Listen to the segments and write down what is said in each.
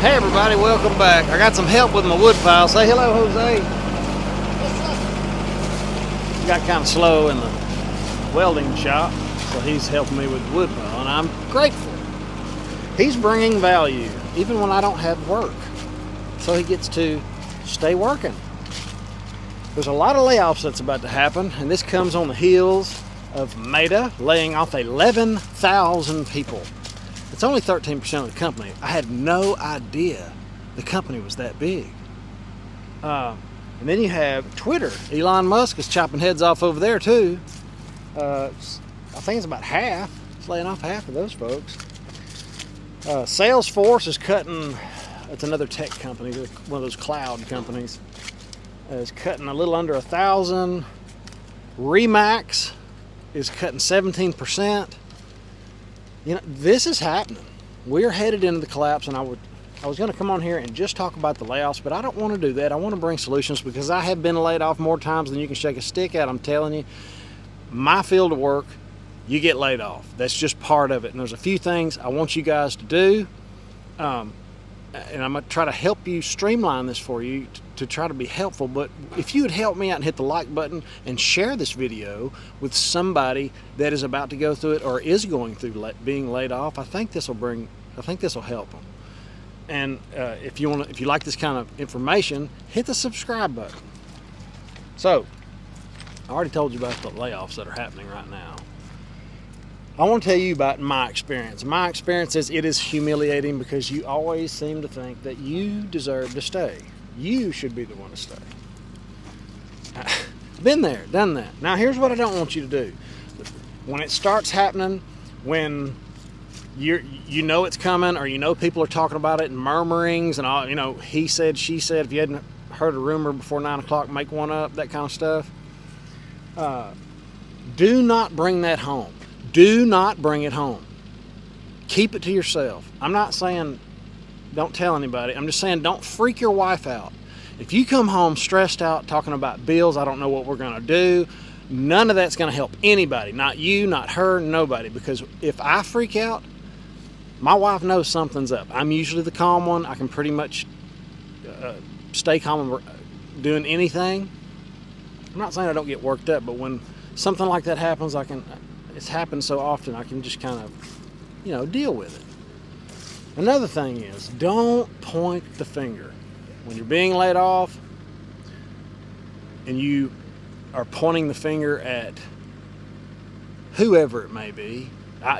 Hey everybody, welcome back. I got some help with my wood pile. Say hello, Jose. Got kind of slow in the welding shop, so he's helping me with the wood pile, and I'm grateful. He's bringing value, even when I don't have work. So he gets to stay working. There's a lot of layoffs that's about to happen, and this comes on the heels of Meta laying off 11,000 people. It's only 13% of the company. I had no idea the company was that big. And then you have Twitter. Elon Musk is chopping heads off over there too. I think it's about half. It's laying off half of those folks. Salesforce is cutting, it's another tech company, one of those cloud companies, is cutting a little under 1,000. Remax is cutting 17%. You know, this is happening. We're headed into the collapse, and I was going to come on here and just talk about the layoffs, but I don't want to do that. I want to bring solutions because I have been laid off more times than you can shake a stick at. I'm telling you, my field of work, you get laid off. That's just part of it. And there's a few things I want you guys to do, and I'm going to try to help you streamline this for you to try to be helpful. But if you would help me out and hit the like button and share this video with somebody that is about to go through it or is going through being laid off, I think this will help them. And if you like this kind of information, hit the subscribe button. So I already told you about the layoffs that are happening right now. I want to tell you about my experience. My experience is it is humiliating because you always seem to think that you deserve to stay. You should be the one to stay. Been there, done that. Now here's what I don't want you to do. When it starts happening, when you know it's coming, or you know people are talking about it and murmurings and all, you know, he said, she said, if you hadn't heard a rumor before 9 o'clock, make one up, that kind of stuff. Do not bring that home. Do not bring it home. Keep it to yourself. I'm not saying don't tell anybody. I'm just saying don't freak your wife out. If you come home stressed out talking about bills, I don't know what we're going to do, none of that's going to help anybody. Not you, not her, nobody. Because if I freak out, my wife knows something's up. I'm usually the calm one. I can pretty much stay calm doing anything. I'm not saying I don't get worked up, but when something like that happens, it's happened so often, I can just kind of, deal with it. Another thing is, don't point the finger. When you're being laid off and you are pointing the finger at whoever it may be,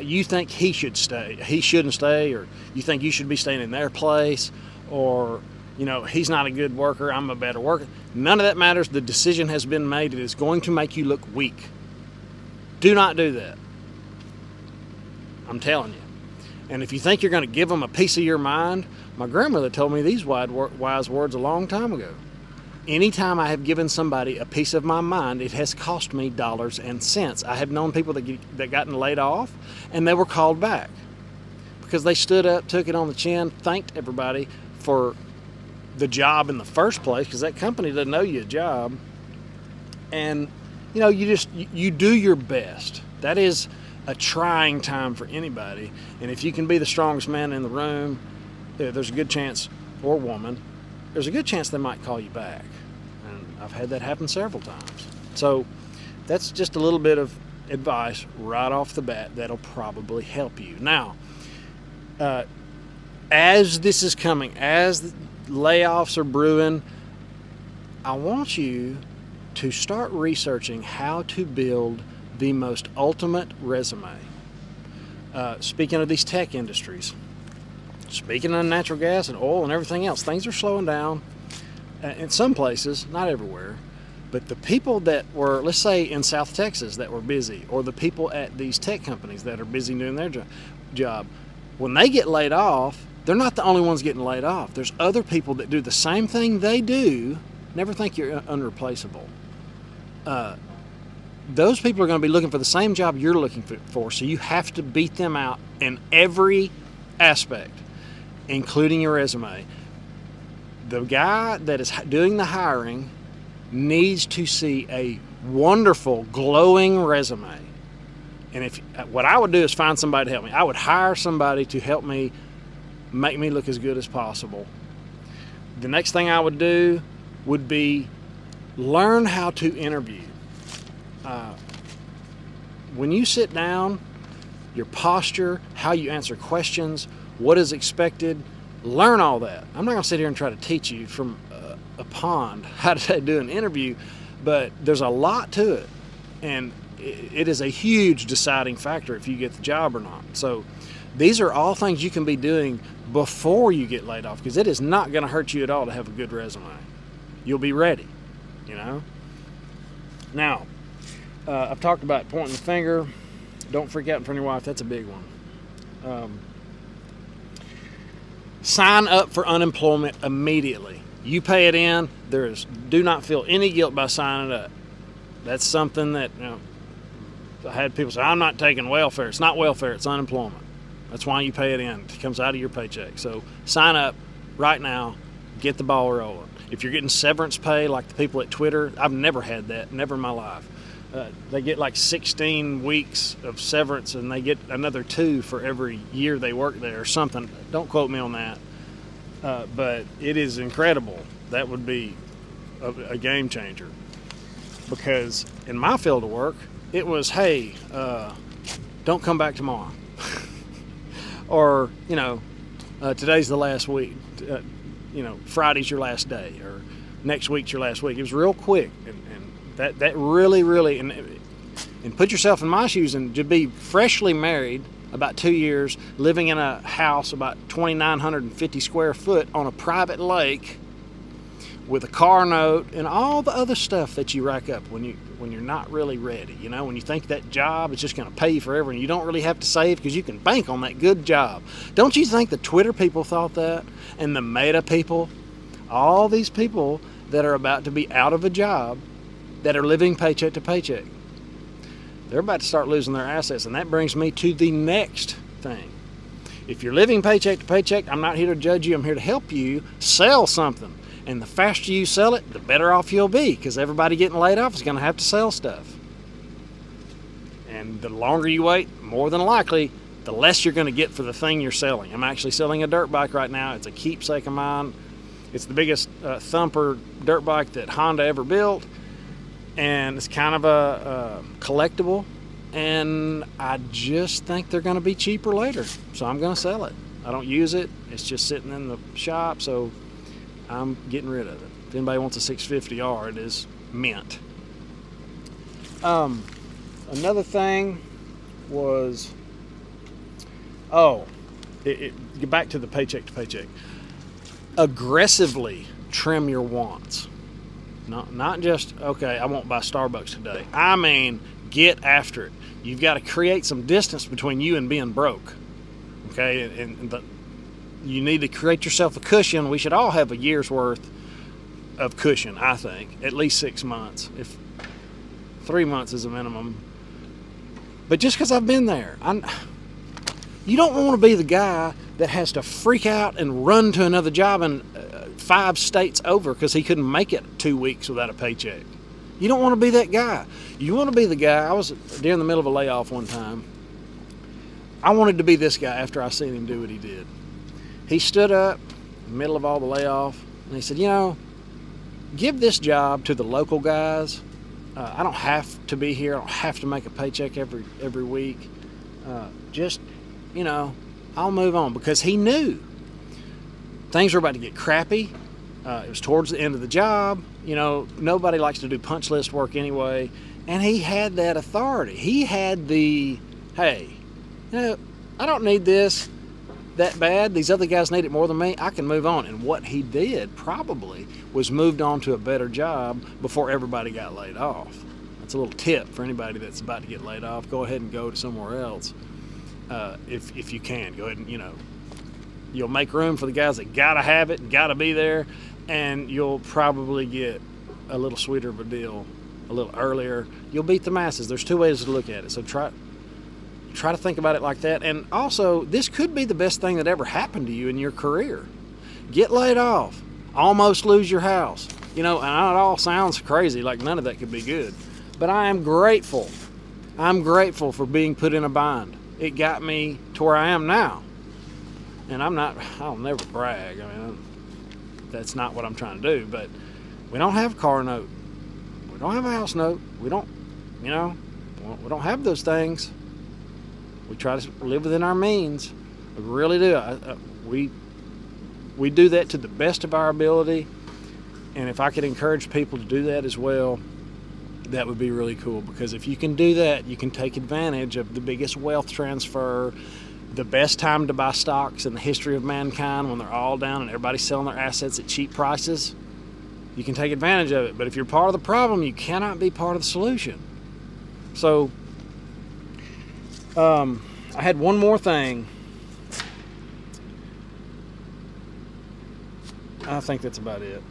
you think he should stay, he shouldn't stay, or you think you should be staying in their place, or, he's not a good worker, I'm a better worker. None of that matters. The decision has been made. It is going to make you look weak. Do not do that. I'm telling you. And if you think you're going to give them a piece of your mind, my grandmother told me these wise words a long time ago. Anytime I have given somebody a piece of my mind, it has cost me dollars and cents. I have known people that gotten laid off, and they were called back because they stood up, took it on the chin, thanked everybody for the job in the first place, because that company doesn't owe you a job. And you do your best. That is a trying time for anybody. And if you can be the strongest man in the room, there's a good chance, or woman, there's a good chance they might call you back. And I've had that happen several times. So that's just a little bit of advice right off the bat that'll probably help you. Now, as this is coming, as the layoffs are brewing, I want you to start researching how to build the most ultimate resume. Speaking of these tech industries, speaking of natural gas and oil and everything else, things are slowing down in some places, not everywhere. But the people that were, let's say in South Texas, that were busy, or the people at these tech companies that are busy doing their job, when they get laid off, they're not the only ones getting laid off. There's other people that do the same thing they do. Never think you're unreplaceable. Those people are going to be looking for the same job you're looking for, so you have to beat them out in every aspect, including your resume. The guy that is doing the hiring needs to see a wonderful, glowing resume. And what I would do is find somebody to help me. I would hire somebody to help me make me look as good as possible. The next thing I would do would be learn how to interview. When you sit down, your posture, how you answer questions, what is expected, learn all that. I'm not going to sit here and try to teach you from a pond how to do an interview, but there's a lot to it, and it is a huge deciding factor if you get the job or not. So these are all things you can be doing before you get laid off, because it is not going to hurt you at all to have a good resume. You'll be ready, you know. Now, I've talked about pointing the finger. Don't freak out in front of your wife. That's a big one. Sign up for unemployment immediately. You pay it in. Do not feel any guilt by signing up. That's something that, you know, I had people say, I'm not taking welfare. It's not welfare. It's unemployment. That's why you pay it in. It comes out of your paycheck. So sign up right now. Get the ball rolling. If you're getting severance pay like the people at Twitter, I've never had that. Never in my life. They get like 16 weeks of severance, and they get another 2 for every year they work there or something. Don't quote me on that. But it is incredible. That would be a game changer. Because in my field of work, it was, hey, don't come back tomorrow. Or, you know, today's the last week. You know, Friday's your last day, or next week's your last week. It was real quick. And that really, and put yourself in my shoes, and to be freshly married, about 2 years, living in a house about 2,950 square foot on a private lake with a car note and all the other stuff that you rack up when you're not really ready. You know, when you think that job is just going to pay you forever and you don't really have to save because you can bank on that good job. Don't you think the Twitter people thought that? And the Meta people? All these people that are about to be out of a job, that are living paycheck to paycheck, they're about to start losing their assets. And that brings me to the next thing. If you're living paycheck to paycheck, I'm not here to judge you. I'm here to help you sell something. And the faster you sell it, the better off you'll be, because everybody getting laid off is going to have to sell stuff. And the longer you wait, more than likely, the less you're going to get for the thing you're selling. I'm actually selling a dirt bike right now. It's a keepsake of mine. It's the biggest thumper dirt bike that Honda ever built. And it's kind of a collectible, and I just think they're going to be cheaper later, so I'm going to sell it. I don't use it. It's just sitting in the shop, so I'm getting rid of it. If anybody wants a 650R, it is mint. Another thing was, get back to the paycheck to paycheck. Aggressively trim your wants. Not just, okay, I won't buy Starbucks today. I mean, get after it. You've got to create some distance between you and being broke. Okay, and you need to create yourself a cushion. We should all have a year's worth of cushion, I think. At least 6 months. If 3 months is a minimum. But just because I've been there, you don't want to be the guy that has to freak out and run to another job in 5 states over because he couldn't make it 2 weeks without a paycheck. You don't want to be that guy. You want to be the guy. I was during the middle of a layoff one time. I wanted to be this guy after I seen him do what he did. He stood up in the middle of all the layoff, and he said, you know, give this job to the local guys. I don't have to be here. I don't have to make a paycheck every week. Just, you know, I'll move on, because he knew things were about to get crappy. It was towards the end of the job. You know, nobody likes to do punch list work anyway. And he had that authority. He had the, hey, you know, I don't need this that bad. These other guys need it more than me. I can move on. And what he did probably was moved on to a better job before everybody got laid off. That's a little tip for anybody that's about to get laid off. Go ahead and go to somewhere else. If you can, go ahead and, you know, you'll make room for the guys that gotta have it, gotta be there, and you'll probably get a little sweeter of a deal a little earlier. You'll beat the masses. There's 2 ways to look at it. So try to think about it like that. And also, this could be the best thing that ever happened to you in your career. Get laid off, almost lose your house. You know, and it all sounds crazy, like none of that could be good. But I am grateful. I'm grateful for being put in a bind. It got me to where I am now. And I'll never brag. I mean, that's not what I'm trying to do. But we don't have a car note. We don't have a house note. We don't, we don't have those things. We try to live within our means. We really do. We do that to the best of our ability. And if I could encourage people to do that as well, that would be really cool. Because if you can do that, you can take advantage of the biggest wealth transfer, the best time to buy stocks in the history of mankind, when they're all down and everybody's selling their assets at cheap prices. You can take advantage of it. But if you're part of the problem, you cannot be part of the solution. So I had one more thing. I think that's about it.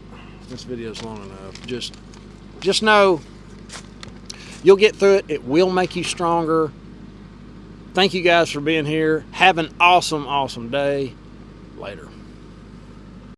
This video's long enough. Just know you'll get through it. It will make you stronger. Thank you guys for being here. Have an awesome, awesome day. Later.